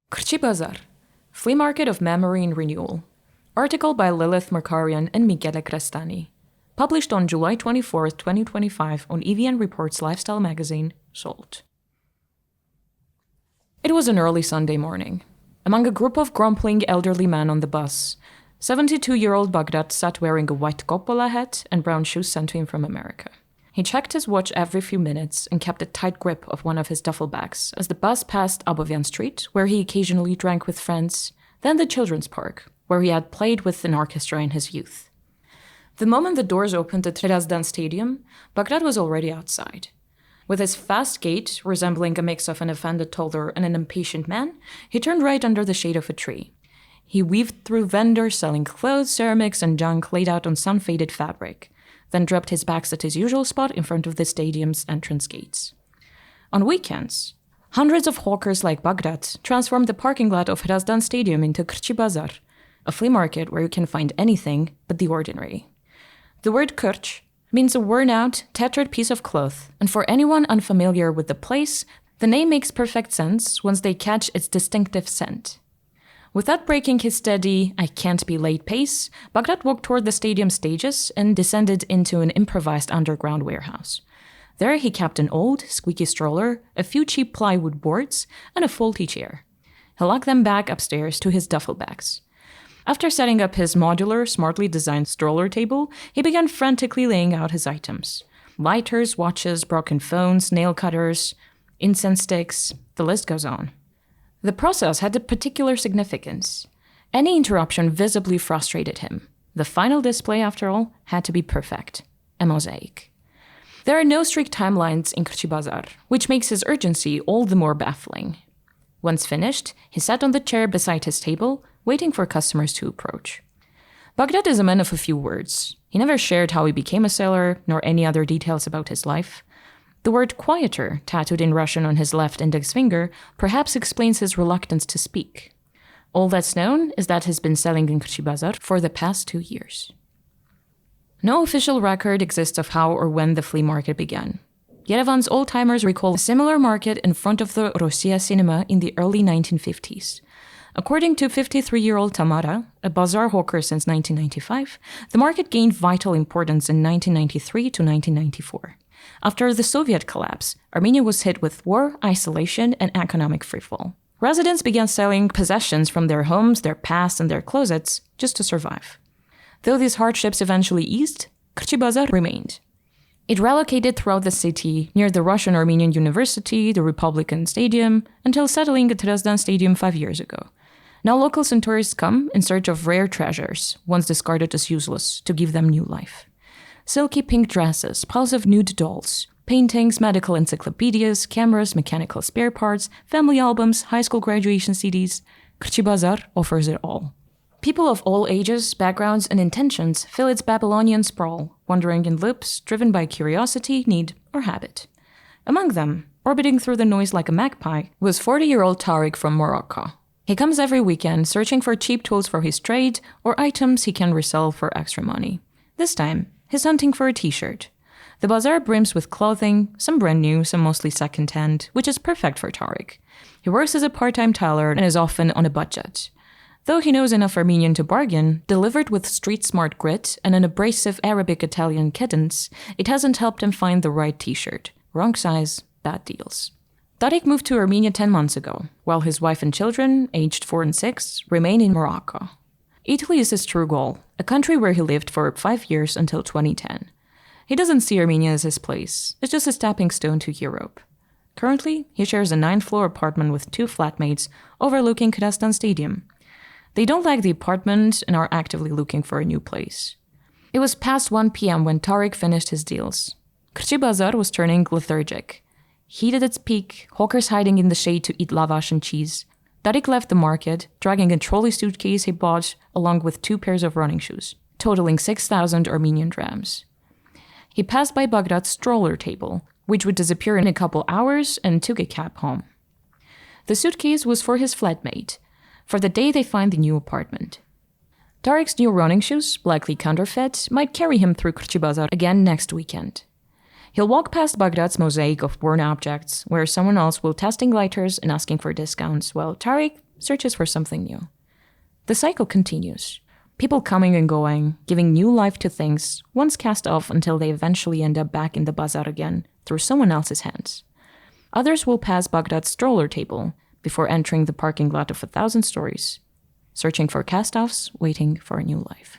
Qrchi Bazaar, Flea Market of Memory and Renewal. Article by Lilith Markarian and Michele Crestani. Published on July 24, 2025 on EVN Reports Lifestyle Magazine, sold. It was an early Sunday morning. Among a group of grumbling elderly men on the bus, 72-year-old Baghdad sat wearing a white coppola hat and brown shoes sent to him from America. He checked his watch every few minutes and kept a tight grip of one of his duffel bags as the bus passed Abovian Street, where he occasionally drank with friends, then the children's park, where he had played with an orchestra in his youth. The moment the doors opened at Yerevan Stadium, Baghdad was already outside. With his fast gait, resembling a mix of an offended toddler and an impatient man, he turned right under the shade of a tree. He weaved through vendors selling clothes, ceramics, and junk laid out on sun-faded fabric, then dropped his bags at his usual spot in front of the stadium's entrance gates. On weekends, hundreds of hawkers like Baghdad transformed the parking lot of Yerevan Stadium into Qrchi Bazaar, a flea market where you can find anything but the ordinary. The word Qrch means a worn-out, tattered piece of cloth, and for anyone unfamiliar with the place, the name makes perfect sense once they catch its distinctive scent. Without breaking his steady, I-can't-be-late pace, Baghdad walked toward the stadium stages and descended into an improvised underground warehouse. There he kept an old, squeaky stroller, a few cheap plywood boards, and a faulty chair. He locked them back upstairs to his duffel bags. After setting up his modular, smartly designed stroller table, he began frantically laying out his items. Lighters, watches, broken phones, nail cutters, incense sticks, the list goes on. The process had a particular significance. Any interruption visibly frustrated him. The final display, after all, had to be perfect. A mosaic. There are no strict timelines in Qrchi Bazaar, which makes his urgency all the more baffling. Once finished, he sat on the chair beside his table, waiting for customers to approach. Baghdad is a man of a few words. He never shared how he became a seller, nor any other details about his life. The word quieter, tattooed in Russian on his left index finger, perhaps explains his reluctance to speak. All that's known is that he's been selling in Qrchi Bazaar for the past 2 years. No official record exists of how or when the flea market began. Yerevan's old-timers recall a similar market in front of the Rossiya cinema in the early 1950s. According to 53-year-old Tamara, a bazaar hawker since 1995, the market gained vital importance in 1993 to 1994. After the Soviet collapse, Armenia was hit with war, isolation, and economic freefall. Residents began selling possessions from their homes, their past, and their closets just to survive. Though these hardships eventually eased, Qrchi Bazaar remained. It relocated throughout the city, near the Russian-Armenian University, the Republican Stadium, until settling at Yerevan Stadium 5 years ago. Now locals and tourists come in search of rare treasures, once discarded as useless, to give them new life. Silky pink dresses, piles of nude dolls, paintings, medical encyclopedias, cameras, mechanical spare parts, family albums, high school graduation CDs. Qrchi Bazaar offers it all. People of all ages, backgrounds, and intentions fill its Babylonian sprawl, wandering in loops, driven by curiosity, need, or habit. Among them, orbiting through the noise like a magpie, was 40-year-old Tariq from Morocco. He comes every weekend searching for cheap tools for his trade or items he can resell for extra money. This time, he's hunting for a t-shirt. The bazaar brims with clothing, some brand new, some mostly second-hand, which is perfect for Tariq. He works as a part-time tailor and is often on a budget. Though he knows enough Armenian to bargain, delivered with street-smart grit and an abrasive Arabic-Italian cadence, it hasn't helped him find the right t-shirt. Wrong size, bad deals. Tariq moved to Armenia 10 months ago, while his wife and children, aged 4 and 6, remain in Morocco. Italy is his true goal, a country where he lived for 5 years until 2010. He doesn't see Armenia as his place, it's just a stepping stone to Europe. Currently, he shares a 9th-floor apartment with 2 flatmates overlooking Yerevan Stadium. They don't like the apartment and are actively looking for a new place. It was past 1 p.m. when Tariq finished his deals. Qrchi Bazaar was turning lethargic. Heat at its peak, hawkers hiding in the shade to eat lavash and cheese. Tariq left the market, dragging a trolley suitcase he bought along with 2 pairs of running shoes, totaling 6,000 Armenian drams. He passed by Baghdad's stroller table, which would disappear in a couple hours, and took a cab home. The suitcase was for his flatmate, for the day they find the new apartment. Tariq's new running shoes, likely counterfeit, might carry him through Qrchi Bazaar again next weekend. He'll walk past Baghdad's mosaic of worn objects, where someone else will testing lighters and asking for discounts, while Tariq searches for something new. The cycle continues. People coming and going, giving new life to things once cast off until they eventually end up back in the bazaar again through someone else's hands. Others will pass Baghdad's stroller table before entering the parking lot of 1,000 stories, searching for cast-offs, waiting for a new life.